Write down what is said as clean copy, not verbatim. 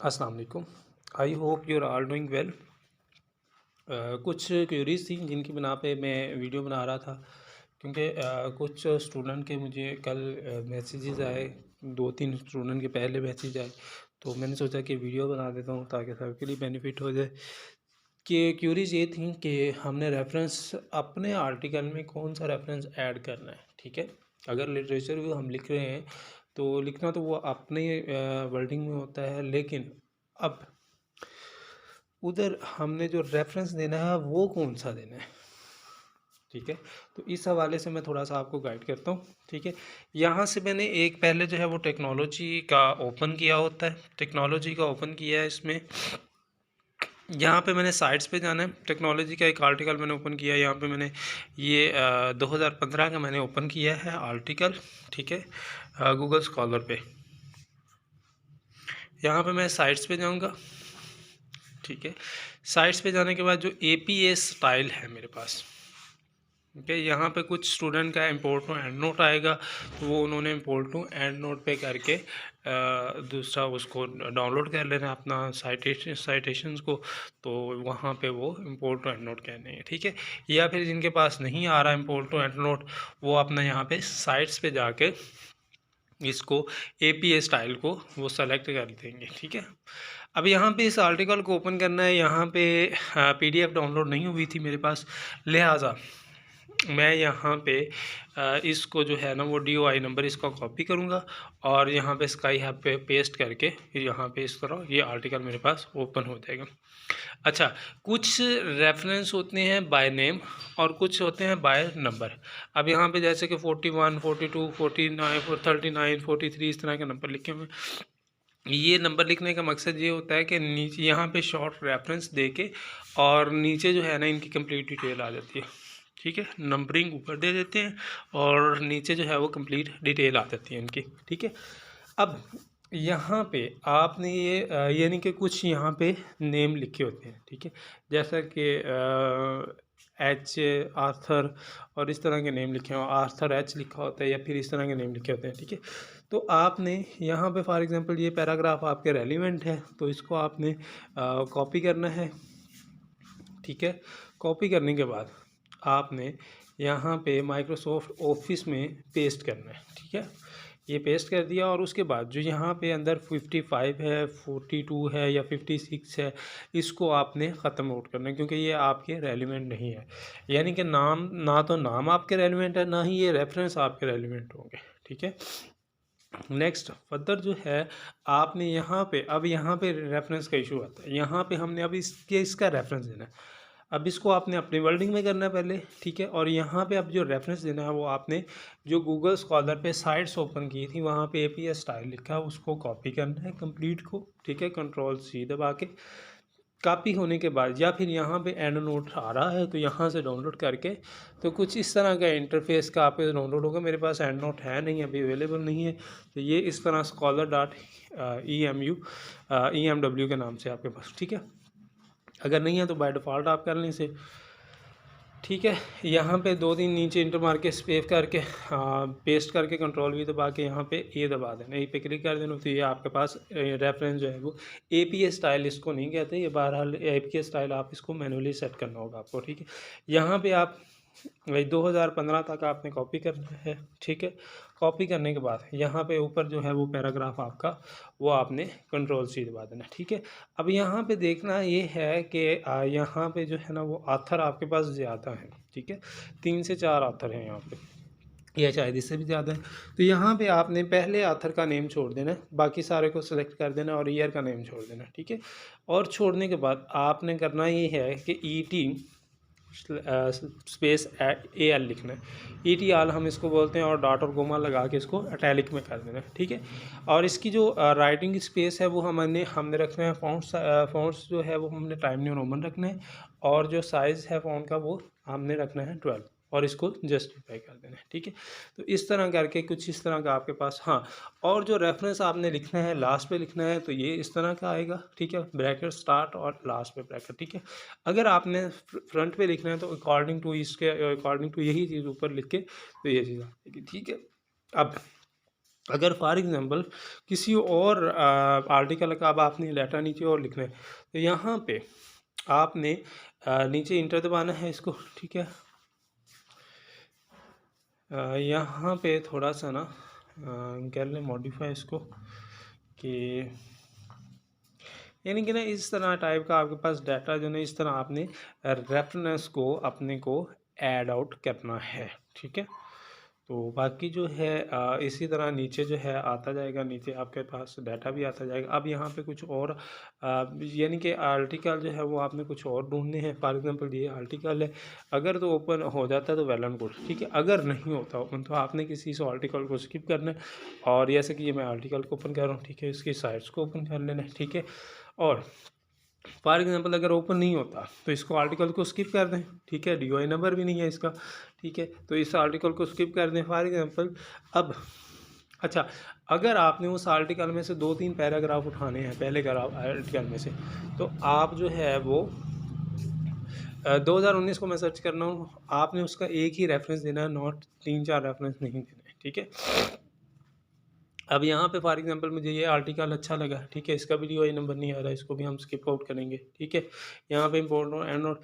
अस्सलाम वालेकुम। I hope you are all doing well. कुछ क्यूरीज थी जिनकी बिना पे मैं वीडियो बना रहा था, क्योंकि कुछ स्टूडेंट के मुझे कल मैसेजेस आए, 2-3 स्टूडेंट के पहले मैसेज आए, तो मैंने सोचा कि वीडियो बना देता हूँ ताकि सबके लिए बेनिफिट हो जाए। कि क्यूरीज ये थी कि हमने रेफरेंस अपने आर्टिकल में कौन सा रेफरेंस ऐड करना है। ठीक है, अगर लिटरेचर व्यू हम लिख रहे हैं तो लिखना तो वो अपने वर्डिंग में होता है, लेकिन अब उधर हमने जो रेफरेंस देना है वो कौन सा देना है। ठीक है, तो इस हवाले से मैं थोड़ा सा आपको गाइड करता हूँ। ठीक है, यहाँ से मैंने एक पहले जो है वो टेक्नोलॉजी का ओपन किया होता है, टेक्नोलॉजी का ओपन किया है। इसमें यहाँ पे मैंने साइट्स पे जाना है, टेक्नोलॉजी का एक आर्टिकल मैंने ओपन किया है। यहाँ पे मैंने ये 2015 का मैंने ओपन किया है आर्टिकल। ठीक है, गूगल स्कॉलर पे। यहाँ पे मैं साइट्स पे जाऊँगा। ठीक है, साइट्स पे जाने के बाद जो APA स्टाइल है मेरे पास, ठीक है, यहाँ पे कुछ स्टूडेंट का इम्पोर्ट टू एंड नोट आएगा, तो वो उन्होंने इम्पोर्ट टू एंड नोट पे करके दूसरा उसको डाउनलोड कर लेना है अपना साइटेशंस को, तो वहाँ पे वो इम्पोर्ट टू एंड नोट कहने हैं। ठीक है, या फिर जिनके पास नहीं आ रहा इम्पोर्ट टू एंड नोट, वो अपना यहाँ पे साइट्स पे जाके इसको APA स्टाइल को वो सेलेक्ट कर देंगे। ठीक है, अब यहाँ पे इस आर्टिकल को ओपन करना है। यहाँ पे PDF डाउनलोड नहीं हुई थी मेरे पास, लिहाजा मैं यहाँ पे इसको जो है ना वो DOI नंबर इसका कॉपी करूँगा और यहाँ पे स्काई हब पे पेस्ट करके यहाँ पे इस तरह ये आर्टिकल मेरे पास ओपन हो जाएगा। अच्छा, कुछ रेफरेंस होते हैं बाय नेम और कुछ होते हैं बाय नंबर। अब यहाँ पे जैसे कि 41, 42, 49, 39, 43 इस तरह के नंबर लिखे हुए हैं। ये नंबर लिखने का मकसद ये होता है कि नीचे यहाँ पे शॉर्ट रेफरेंस दे के और नीचे जो है ना इनकी कंप्लीट डिटेल आ जाती है। ठीक है, नंबरिंग ऊपर दे देते हैं और नीचे जो है वो कंप्लीट डिटेल आ जाती है इनकी। ठीक है, अब यहाँ पे आपने ये यानी कि कुछ यहाँ पे नेम लिखे होते हैं। ठीक है, जैसा कि H आर्थर और इस तरह के नेम लिखे हो, आर्थर H लिखा होता है या फिर इस तरह के नेम लिखे होते हैं। ठीक है, तो आपने यहाँ पे फॉर एग्जांपल ये पैराग्राफ आपके रेलिवेंट है, तो इसको आपने कॉपी करना है। ठीक है, कॉपी करने के बाद आपने यहाँ पे माइक्रोसॉफ्ट ऑफिस में पेस्ट करना है। ठीक है, ये पेस्ट कर दिया और उसके बाद जो यहाँ पे अंदर 55 है, 42 है या 56 है, इसको आपने ख़त्म आउट करना है, क्योंकि ये आपके रेलिवेंट नहीं है। यानी कि नाम ना तो नाम आपके रेलिवेंट है, ना ही ये रेफरेंस आपके रेलिवेंट होंगे। ठीक है, नेक्स्ट फर्दर जो है आपने यहाँ पे, अब यहाँ पे रेफरेंस का इशू आता है। यहाँ पे हमने अब इसका रेफरेंस देना है। अब इसको आपने अपनी वर्डिंग में करना है पहले। ठीक है, और यहाँ पे अब जो रेफरेंस देना है वो आपने जो गूगल स्कॉलर पे साइट्स ओपन की थी वहाँ पे APA स्टाइल लिखा है, उसको कॉपी करना है कंप्लीट को। ठीक है, Ctrl+C दबा के कॉपी होने के बाद या फिर यहाँ पे एंड नोट आ रहा है तो यहाँ से डाउनलोड करके, तो कुछ इस तरह का इंटरफेस का आपके डाउनलोड होगा। मेरे पास एंड नोट है नहीं, अभी अवेलेबल नहीं है, तो ये इस तरह scholar.emw के नाम से आपके पास। ठीक है, अगर नहीं है तो बाय डिफ़ॉल्ट आप कर लें इसे। ठीक है, यहाँ पे 2-3 नीचे इंटर मार के सेव करके पेस्ट करके Ctrl+V दबा के यहाँ पे ए दबा देना, ए पे क्लिक कर देना, तो ये आपके पास रेफरेंस जो है वो APA स्टाइल इसको नहीं कहते, ये बहरहाल APA स्टाइल आप इसको मैनुअली सेट करना होगा आपको। ठीक है, यहाँ पे आप 2015 तक आपने कॉपी करना है। ठीक है, कॉपी करने के बाद यहाँ पे ऊपर जो है वो पैराग्राफ आपका वो आपने Ctrl+C दबा देना। ठीक है, अब यहाँ पे देखना ये है कि यहाँ पे जो है ना वो आथर आपके पास ज़्यादा है। ठीक है, 3 से 4 आथर हैं यहाँ पे, या शायद इससे भी ज़्यादा है। तो यहाँ पे आपने पहले आथर का नेम छोड़ देना है, बाकी सारे को सिलेक्ट कर देना और ईयर का नेम छोड़ देना। ठीक है, और छोड़ने के बाद आपने करना ये है कि ET स्पेस AL लिखना है। ET आल हम इसको बोलते हैं, और डॉट और कोमा लगा के इसको इटैलिक में कर देना है। ठीक है, और इसकी जो राइटिंग स्पेस है वो हमने रखना है फ़ॉन्ट्स जो है वो हमने टाइम न्यू रोमन रखना है, और जो साइज़ है फ़ॉन्ट का वो हमने रखना है 12, और इसको जस्टिफाई कर देना है। ठीक है, तो इस तरह करके कुछ इस तरह का आपके पास। हाँ, और जो रेफरेंस आपने लिखना है लास्ट पे लिखना है, तो ये इस तरह का आएगा। ठीक है, ब्रैकेट स्टार्ट और लास्ट पे ब्रैकेट। ठीक है, अगर आपने फ्रंट पे लिखना है तो अकॉर्डिंग टू इसके अकॉर्डिंग टू यही चीज़ ऊपर लिख के तो ये चीज़ आएगी। ठीक है, अब अगर फॉर एग्जांपल किसी और आर्टिकल का अब आपने डाटा नीचे और लिखना है, तो यहाँ पे आपने नीचे इंटर दबाना है इसको, ठीक है। यहाँ पे थोड़ा सा ना कर लें मॉडिफाई इसको, कि यानी कि ना इस तरह टाइप का आपके पास डाटा जो ना इस तरह आपने रेफरेंस को अपने को ऐड आउट करना है, ठीक है। तो बाकी जो है इसी तरह नीचे जो है आता जाएगा, नीचे आपके पास डाटा भी आता जाएगा। अब यहाँ पे कुछ और यानी कि आर्टिकल जो है वो आपने कुछ और ढूंढने हैं। फॉर एग्जांपल ये आर्टिकल है, अगर तो ओपन हो जाता है तो वेल एंड गुड, ठीक है। अगर नहीं होता ओपन तो आपने किसी इस आर्टिकल को स्किप करना है, और जैसे कि ये मैं आर्टिकल को ओपन कर रहा हूँ, ठीक है, इसकी साइट्स को ओपन कर लेना है, ठीक है। और फॉर एग्जांपल अगर ओपन नहीं होता तो इसको आर्टिकल को स्किप कर दें, ठीक है। DOI नंबर भी नहीं है इसका, ठीक है, तो इस आर्टिकल को स्किप कर दें फॉर एग्जांपल। अब अच्छा, अगर आपने उस आर्टिकल में से 2-3 पैराग्राफ उठाने हैं पहले आर्टिकल में से, तो आप जो है वो 2019 को मैं सर्च कर रहा हूँ, आपने उसका एक ही रेफरेंस देना है, नॉट 3-4 रेफरेंस नहीं देना है, ठीक है। अब यहाँ पे फॉर एग्जांपल मुझे ये आर्टिकल अच्छा लगा, ठीक है, इसका भी DOI नंबर नहीं आ रहा है, इसको भी हम स्किप आउट करेंगे, ठीक है। यहाँ पे इम्पोर्टेंट एंड नोट